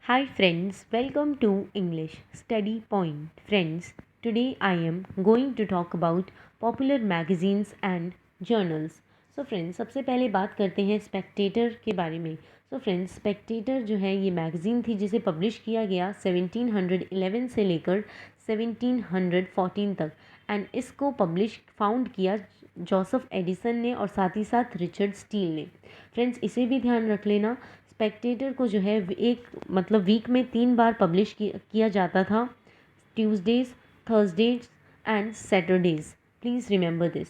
Hi friends, welcome to English Study Point. Friends, today I am going to talk about popular magazines and journals. So friends, सबसे पहले बात करते हैं Spectator के बारे में. So friends, स्पेक्टेटर जो है ये मैगज़ीन थी जिसे पब्लिश किया गया 1711 से लेकर 1714 तक एंड इसको फाउंड किया जोसेफ एडिसन ने और साथ ही साथ रिचर्ड स्टील ने. फ्रेंड्स, इसे भी ध्यान रख लेना, स्पेक्टेटर को जो है एक वीक में 3 बार पब्लिश किया जाता था, Tuesdays, Thursdays and Saturdays. Please remember this.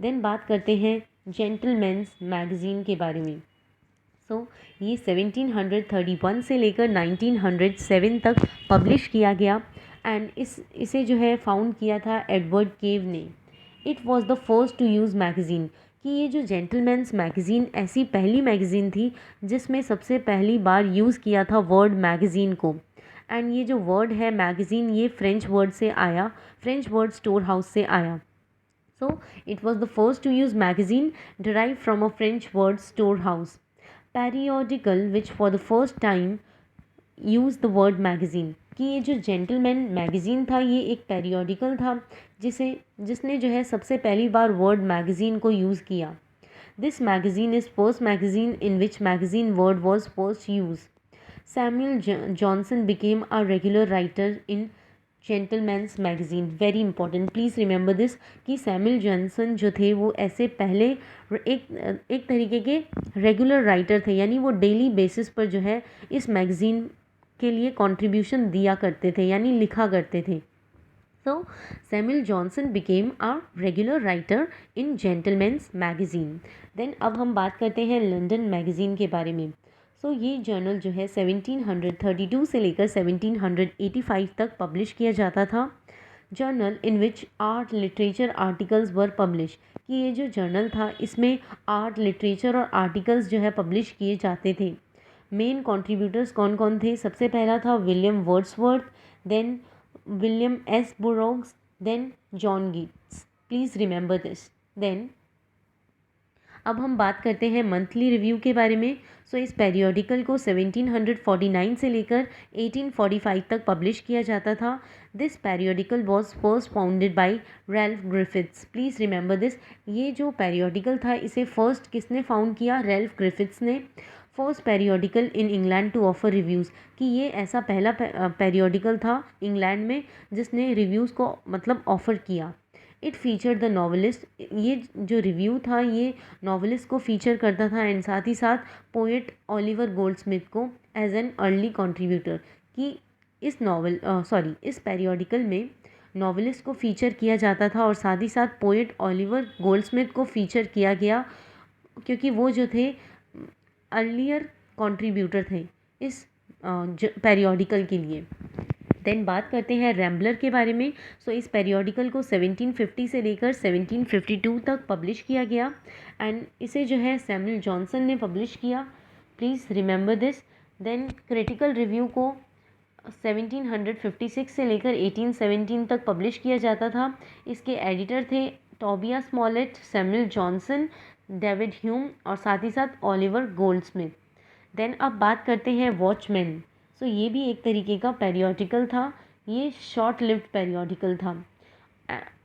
Then बात करते हैं जेंटलमैन्स मैगज़ीन के बारे में. ये 1731 से लेकर 1907 तक पब्लिश किया गया एंड इसे जो है फाउंड किया था एडवर्ड केव ने. It was the first to use magazine. कि ये जो जेंटलमैन्स मैगज़ीन ऐसी पहली मैगज़ीन थी जिसमें सबसे पहली बार यूज़ किया था वर्ड मैगज़ीन को. एंड ये जो वर्ड है मैगज़ीन, ये फ्रेंच वर्ड से आया, फ्रेंच वर्ड स्टोर हाउस से आया. It was the first to use magazine derived from a French word storehouse. Periodical which for the first time use the word magazine. कि ये जो gentleman magazine था ये एक पेरियोडिकल था जिसने जो है सबसे पहली बार वर्ड मैगज़ीन को यूज़ किया. This magazine is first magazine in which magazine word was first use. Samuel Johnson became a regular writer in Gentleman's magazine. Very important, please remember this कि सैमुअल जॉनसन जो थे वो ऐसे पहले एक तरीके के रेगुलर राइटर थे, यानी वो डेली बेसिस पर जो है इस मैगज़ीन के लिए कंट्रीब्यूशन दिया करते थे, यानी लिखा करते थे. Samuel Johnson became a regular writer in Gentleman's Magazine. Then अब हम बात करते हैं लंदन मैगज़ीन के बारे में. ये जर्नल जो है 1732 से लेकर 1785 तक पब्लिश किया जाता था. जर्नल इन विच आर्ट लिटरेचर आर्टिकल्स वर पब्लिश. कि ये जो जर्नल था इसमें आर्ट लिटरेचर और आर्टिकल्स जो है पब्लिश किए जाते थे. मेन कंट्रीब्यूटर्स कौन कौन थे? सबसे पहला था William Wordsworth, then William S Burroughs, then John Keats. Please remember this. Then अब हम बात करते हैं मंथली रिव्यू के बारे में. इस पेरियोडिकल को 1749 से लेकर 1845 तक पब्लिश किया जाता था. This periodical was first founded by Ralph Griffiths. Please remember this. ये जो पेरियोडिकल था इसे फर्स्ट किसने फाउंड किया? रैल्फ ग्रिफिथ्स ने. First periodical in England to offer reviews. कि ये ऐसा पहला पेरियोडिकल था इंग्लैंड में जिसने रिव्यूज़ को ऑफ़र किया. It feature the novelist. ये जो रिव्यू था ये नॉवलिस्ट को फीचर करता था एंड साथ ही साथ पोएट ओलिवर गोल्डस्मिथ को एज एन अर्ली कंट्रीब्यूटर. कि इस पेरियोडिकल में नॉवलिस्ट को फीचर किया जाता था और साथ ही साथ पोएट ओलिवर गोल्डस्मिथ को फीचर किया गया क्योंकि वो जो थे अर्लियर कंट्रीब्यूटर थे इस पेरियोडिकल के लिए. देन बात करते हैं रैम्बलर के बारे में. इस पेरियोडिकल को 1750 से लेकर 1752 तक पब्लिश किया गया एंड इसे जो है सैमुअल जॉनसन ने पब्लिश किया. Please remember this. Then Critical Review को 1756 से लेकर 1817 तक पब्लिश किया जाता था. इसके एडिटर थे टोबिया Smollett, Samuel Johnson, David Hume और साथ ही साथ ओलिवर गोल्डस्मिथ. देन अब बात करते हैं वॉचमैन. ये भी एक तरीके का पेरियोडिकल था. ये शॉर्ट लिव्ड पेरियोडिकल था.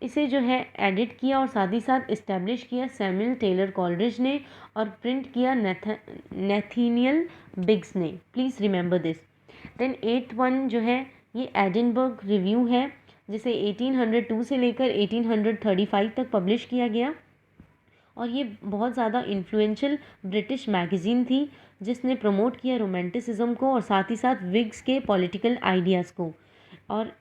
इसे जो है एडिट किया और साथ ही साथ इस्टेब्लिश किया सैमुअल टेलर कॉलरिज ने और प्रिंट किया नेथानियल बिग्स ने. Please remember this. Then 8th one जो है ये एडिनबर्ग रिव्यू है जिसे 1802 से लेकर 1835 तक पब्लिश किया गया और ये बहुत ज़्यादा इन्फ्लुएंशियल ब्रिटिश मैगज़ीन थी जिसने प्रमोट किया रोमांटिसिज्म को और साथ ही साथ विग्स के पॉलिटिकल आइडियाज़ को. और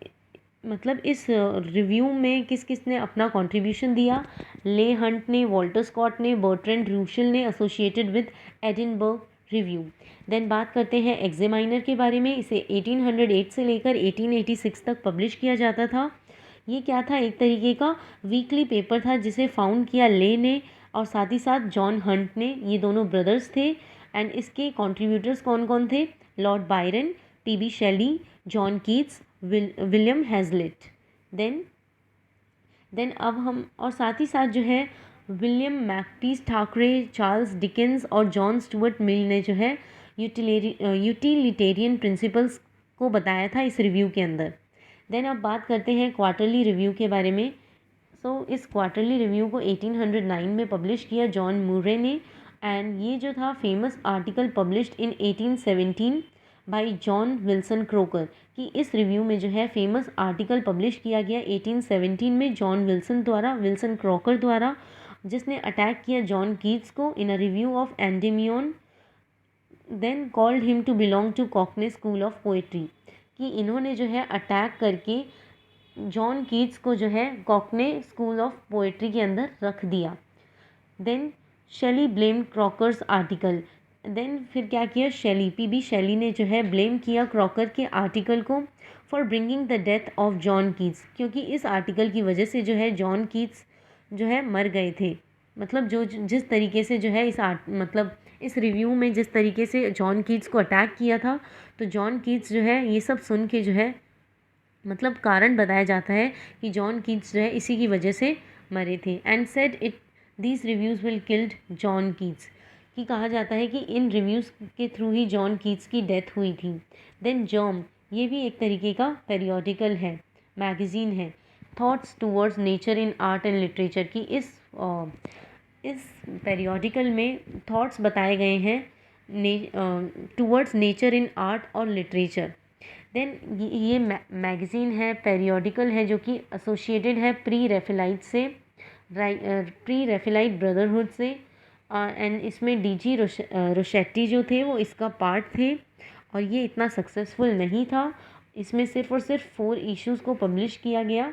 इस रिव्यू में किस किस ने अपना कंट्रीब्यूशन दिया? ले हंट ने, वॉल्टर स्कॉट ने, बर्ट्रैंड रूशल ने associated with Edinburgh Review. Then बात करते हैं एग्जामिनर के बारे में. इसे 1808 से लेकर 1886 तक पब्लिश किया जाता था. ये क्या था? एक तरीके का वीकली पेपर था जिसे फाउंड किया ले ने और साथ ही साथ जॉन हंट ने. ये दोनों ब्रदर्स थे एंड इसके कंट्रीब्यूटर्स कौन कौन थे? Lord Byron, T B. Shelley, John Keats, William Hazlitt. Then अब हम और साथ ही साथ जो है William Makepeace Thackeray, Charles Dickens और जॉन स्टुअर्ट मिल ने जो है यूटिलिटेरियन प्रिंसिपल्स को बताया था इस रिव्यू के अंदर। देन अब बात करते हैं क्वार्टरली रिव्यू के बारे में। इस क्वार्टरली रिव्यू को 1809 में पब्लिश किया जॉन मुरे ने, एंड ये जो था famous article published in 1817 bye John Wilson croaker, कि इस रिव्यू में जो है फेमस आर्टिकल पब्लिश किया गया 1817 में जॉन विल्सन क्रोकर द्वारा, जिसने अटैक किया जॉन कीट्स को in a review of Endymion, then called him to belong to Cockney school of poetry, कि इन्होंने जो है अटैक करके जॉन कीट्स को जो है कॉकने स्कूल ऑफ पोएट्री के अंदर रख दिया। देन शेली ब्लेम क्रॉकर्स आर्टिकल, देन फिर क्या किया पीबी शेली ने जो है ब्लेम किया क्रॉकर के आर्टिकल को for bringing the death of John Keats, क्योंकि इस आर्टिकल की वजह से जो है जॉन कीट्स जो है मर गए थे। मतलब जिस तरीके से जो है इस रिव्यू में जिस तरीके से जॉन कीट्स को अटैक किया था, तो जॉन कीट्स जो है ये सब सुन के जो है कारण बताया जाता है कि जॉन कीट्स जो है इसी की वजह से मरे थे। And said it these reviews will killed John Keats, कि कहा जाता है कि इन रिव्यूज़ के थ्रू ही जॉन कीट्स की डेथ हुई थी। देन जर्म, ये भी एक तरीके का पेरियोडिकल है, मैगज़ीन है। Thoughts towards nature in art and literature, की इस पेरियोडिकल में थॉट्स बताए गए हैं टूवर्ड्स नेचर इन आर्ट और लिटरेचर। देन ये मैगज़ीन है, पेरियोडिकल है, जो कि एसोसिएटेड है प्री रेफेलाइट ब्रदरहुड से, एंड इसमें डीजी रोशेट्टी जो थे वो इसका पार्ट थे, और ये इतना सक्सेसफुल नहीं था। इसमें सिर्फ और सिर्फ 4 इश्यूज़ को पब्लिश किया गया।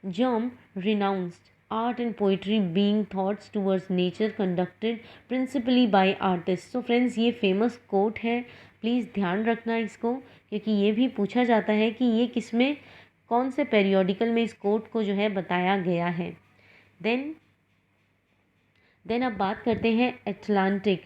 Germ renounced art and poetry being thoughts towards nature conducted principally by artists। so friends, ये फेमस कोट है, प्लीज़ ध्यान रखना इसको, क्योंकि ये भी पूछा जाता है कि ये किसमें, कौन से पेरियोडिकल में इस कोट को जो है बताया गया है। देन अब बात करते हैं एटलांटिक।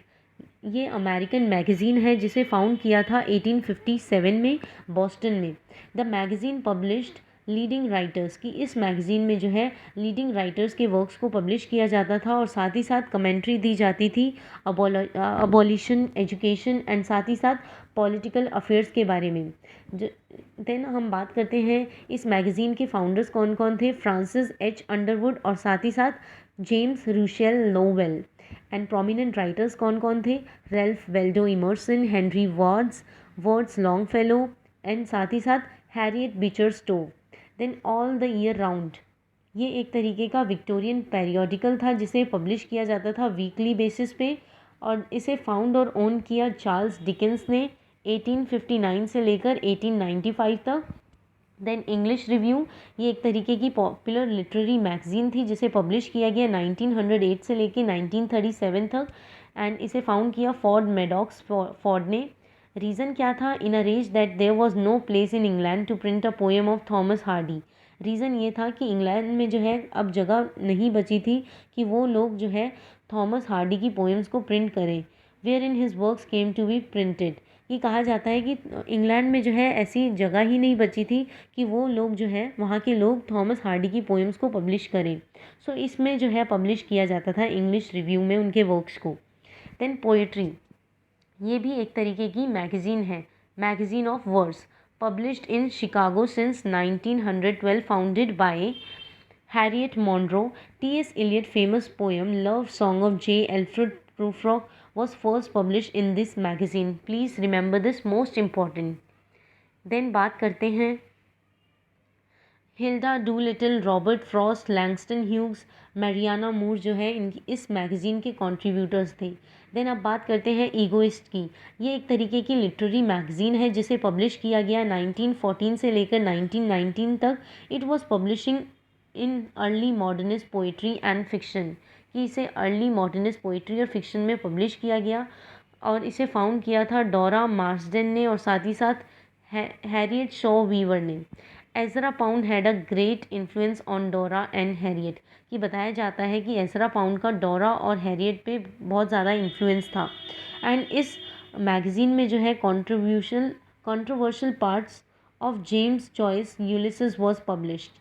ये अमेरिकन मैगज़ीन है जिसे फाउंड किया था 1857 में बॉस्टन में। The magazine published leading writers, की इस मैगज़ीन में जो है लीडिंग राइटर्स के वर्क्स को पब्लिश किया जाता था, और साथ ही साथ कमेंट्री दी जाती थी अबॉलिशन, एजुकेशन एंड साथ ही साथ पॉलिटिकल अफेयर्स के बारे में। देन हम बात करते हैं इस मैगज़ीन के फाउंडर्स कौन कौन थे। फ्रांसिस एच अंडरवुड और साथ ही साथ James Russell Lowell. And prominent writers कौन कौन थे। रेल्फ वेल्डो इमर्सन, हेनरी वर्ड्स लॉन्गफेलो एंड साथ ही साथ Harriet Beecher Stowe. Then all the year round, ये एक तरीके का विक्टोरियन पेरियोडिकल था जिसे पब्लिश किया जाता था वीकली बेसिस पे, और इसे फाउंड और ओन किया चार्ल्स डिकेंस ने 1859 से लेकर 1895 तक। देन इंग्लिश रिव्यू, ये एक तरीके की पॉपुलर लिटरेरी मैगज़ीन थी जिसे पब्लिश किया गया 1908 से लेकर 1937 तक, एंड इसे फाउंड किया फॉर्ड मेडॉक्स फॉर्ड ने। रीज़न क्या था। In a rage that there was no place in England to print a poem of Thomas Hardy. Reason ये था कि इंग्लैंड में जो है अब जगह नहीं बची थी कि वो लोग जो है थॉमस हार्डी की पोएम्स को प्रिंट करें। Wherein his works came to be printed, ये कहा जाता है कि इंग्लैंड में जो है ऐसी जगह ही नहीं बची थी कि वो लोग जो है वहाँ के लोग थॉमस हार्डी की पोएम्स को पब्लिश करें। इसमें जो है पब्लिश किया जाता था इंग्लिश रिव्यू में उनके वर्क्स को। देन पोएट्री, ये भी एक तरीके की मैगज़ीन है, magazine of words, published in Chicago since 1912, founded by Harriet Monroe. T.S. Eliot famous poem Love Song of J. Alfred Prufrock was first published in this magazine. Please remember this, most important. Then बात करते हैं Hilda Doolittle, Robert Frost, Langston Hughes, Marianne Moore जो है इनकी इस magazine के contributors थे। Then अब बात करते हैं ईगोइस्ट की। ये एक तरीके की लिटरेरी मैगज़ीन है जिसे पब्लिश किया गया 1914 से लेकर 1919 तक। It was publishing in early modernist poetry and fiction, कि इसे अर्ली मॉडर्निस्ट पोइट्री और फिक्शन में पब्लिश किया गया, और इसे फाउंड किया था डोरा मार्सडेन ने और साथ ही साथ हैरियट शॉ वीवर ने। Ezra pound had a great influence on डोरा एंड हैरियट, कि बताया जाता है कि एजरा पाउंड का डोरा और हैरियट पे बहुत ज़्यादा इन्फ्लुएंस था। एंड इस मैगज़ीन में जो है controversial parts of James Joyce Ulysses was published.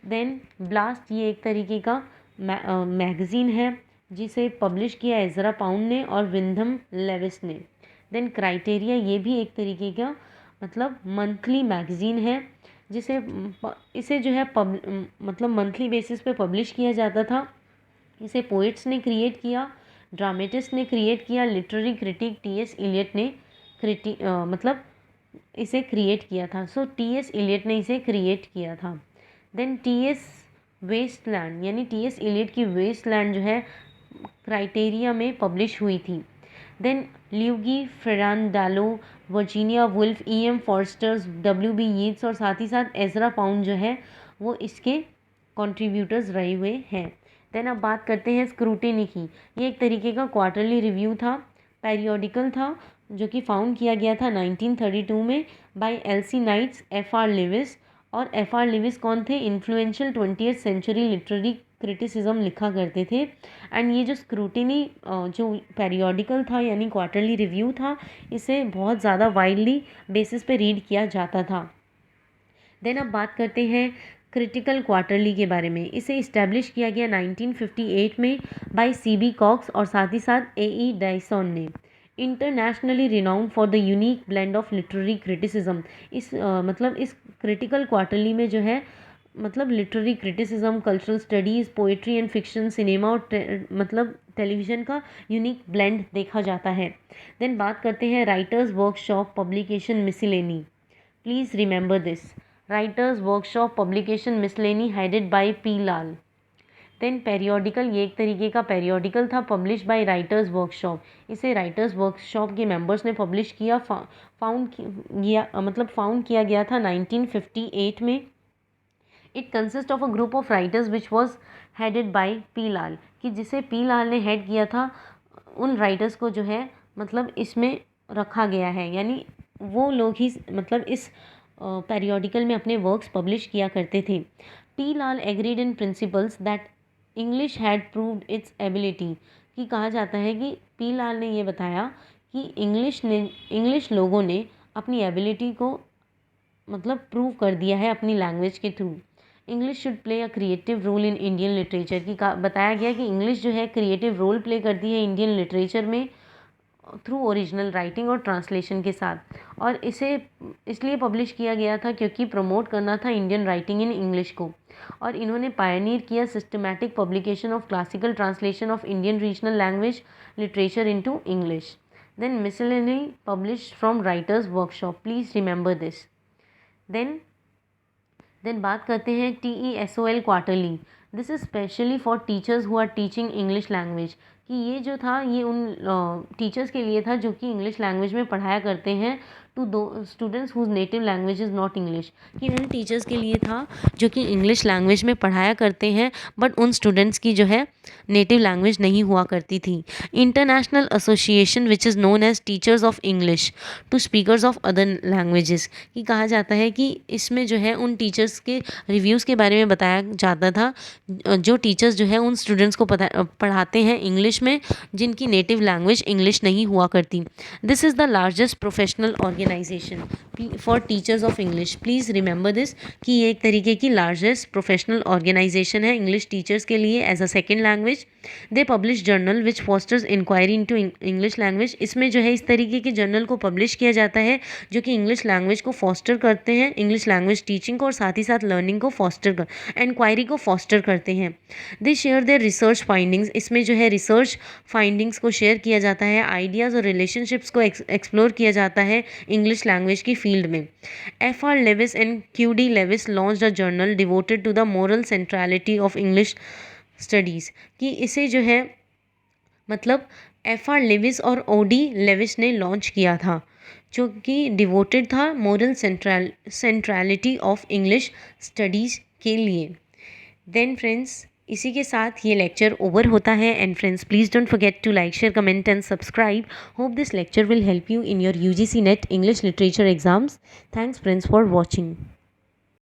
Then Blast, ये एक तरीके का मैगज़ीन है जिसे पब्लिश किया एजरा पाउंड ने और विंधम लेविस ने। देन क्राइटेरिया, ये भी एक तरीके का मतलब मंथली मैगज़ीन है, जिसे इसे जो है मतलब मंथली बेसिस पे पब्लिश किया जाता था। इसे पोइट्स ने क्रिएट किया, ड्रामेटिस्ट ने क्रिएट किया, लिटरेरी क्रिटिक टी.एस. इलियट ने मतलब इसे क्रिएट किया था। सो टी.एस. इलियट ने इसे क्रिएट किया था। Then T S. वेस्टलैंड, यानी टी.एस. इलियट की वेस्टलैंड जो है क्राइटेरिया में पब्लिश हुई थी। Then Luigi Pirandello, Virginia Woolf, E M. Forster's, W B. Yeats और साथ ही साथ एजरा पाउंड जो है वो इसके कंट्रीब्यूटर्स रहे हुए हैं। देन अब बात करते हैं स्क्रूटिनी की। ये एक तरीके का क्वार्टरली रिव्यू था, पेरियोडिकल था, जो कि फाउंड किया गया था 1932 में by L C. Knights, F R. Leavis. और एफ.आर. लिविस कौन थे? Influential 20th century literary criticism लिखा करते थे। एंड ये जो स्क्रूटिनी जो पेरियोडिकल था यानी क्वार्टरली रिव्यू था, इसे बहुत ज़्यादा वाइडली बेसिस पे रीड किया जाता था। देन अब बात करते हैं क्रिटिकल क्वार्टरली के बारे में। इसे इस्टेब्लिश किया गया 1958 में बाय सी.बी. कॉक्स और साथ ही साथ ए.ई. डायसन ने। Internationally renowned for the unique blend of literary criticism. मतलब इस क्रिटिकल क्वार्टरली में जो है मतलब literary criticism, cultural studies, poetry and fiction, cinema और मतलब टेलीविज़न का यूनिक ब्लेंड देखा जाता है। देन बात करते हैं Writers Workshop publication miscellany. Please remember this, Writers Workshop publication miscellany headed by P Lal. Then periodical, ये एक तरीके का पेरियोडिकल था पब्लिश बाय राइटर्स वर्कशॉप। इसे राइटर्स वर्कशॉप के मेंबर्स ने पब्लिश किया, फाउंड किया गया था 1958 में। It consist of a group of writers which was headed by P Lal, कि जिसे पी लाल ने हेड किया था। उन राइटर्स को जो है मतलब इसमें रखा गया है, यानी वो लोग ही मतलब इस पेरियोडिकल में अपने वर्क्स पब्लिश किया करते थे। P Lal agreed in principles that English had proved its ability, कि कहा जाता है कि पी लाल ने ये बताया कि इंग्लिश लोगों ने अपनी एबिलिटी को मतलब प्रूव कर दिया है अपनी लैंग्वेज के through. English should play a creative role in Indian literature, की बताया गया कि इंग्लिश जो है क्रिएटिव रोल प्ले करती है इंडियन लिटरेचर में थ्रू ओरिजिनल राइटिंग और ट्रांसलेशन के साथ। और इसे इसलिए पब्लिश किया गया था क्योंकि प्रमोट करना था इंडियन राइटिंग इन इंग्लिश को। और इन्होंने पायनियर किया systematic publication of classical translation of Indian regional language literature into English. Then miscellany publish from Writers Workshop, please remember this. Then बात करते हैं TESOL quarterly. This is specially for teachers who are teaching English language, कि ये जो था ये उन teachers के लिए था जो कि इंग्लिश लैंग्वेज में पढ़ाया करते हैं टू दो students whose native language is not English, कि उन टीचर्स के लिए था जो कि इंग्लिश लैंग्वेज में पढ़ाया करते हैं बट उन स्टूडेंट्स की जो है नेटिव लैंग्वेज नहीं हुआ करती थी। International association which is known as teachers of English to speakers of other languages, कि कहा जाता है कि इसमें जो है उन टीचर्स के रिव्यूज़ के बारे में बताया जाता था जो टीचर्स जो है उन स्टूडेंट्स को पढ़ाते हैं इंग्लिश में जिनकी नेटिव लैंग्वेज इंग्लिश नहीं हुआ करती। This is the largest professional organisation for teachers of English, please remember this, कि ये एक तरीके की लार्जेस्ट प्रोफेशनल ऑर्गेनाइजेशन है इंग्लिश टीचर्स के लिए as a second language. They publish journal which fosters inquiry into English language. इसमें जो है इस तरीके के जर्नल को पब्लिश किया जाता है जो कि इंग्लिश लैंग्वेज को फॉस्टर करते हैं, इंग्लिश लैंग्वेज टीचिंग को और साथ ही साथ लर्निंग को इंक्वायरी को फॉस्टर करते हैं। दे शेयर देयर रिसर्च फाइंडिंग्स, इसमें जो है रिसर्च फाइंडिंग्स को शेयर किया जाता है, आइडियाज़ और रिलेशनशिप्स को एक्सप्लोर किया जाता है इंग्लिश लैंग्वेज की फील्ड में। F.R. Lewis and Q.D. Lewis launched a journal devoted to the moral centrality of English studies, कि इसे जो है मतलब F.R. Lewis और O.D. Lewis ने लॉन्च किया था जो कि डिवोटेड था moral centrality of English studies के लिए। देन फ्रेंड्स इसी के साथ ये लेक्चर ओवर होता है। And friends please don't forget to like, share, comment and subscribe. Hope this lecture will help you in your UGC NET English literature exams. Thanks friends for watching.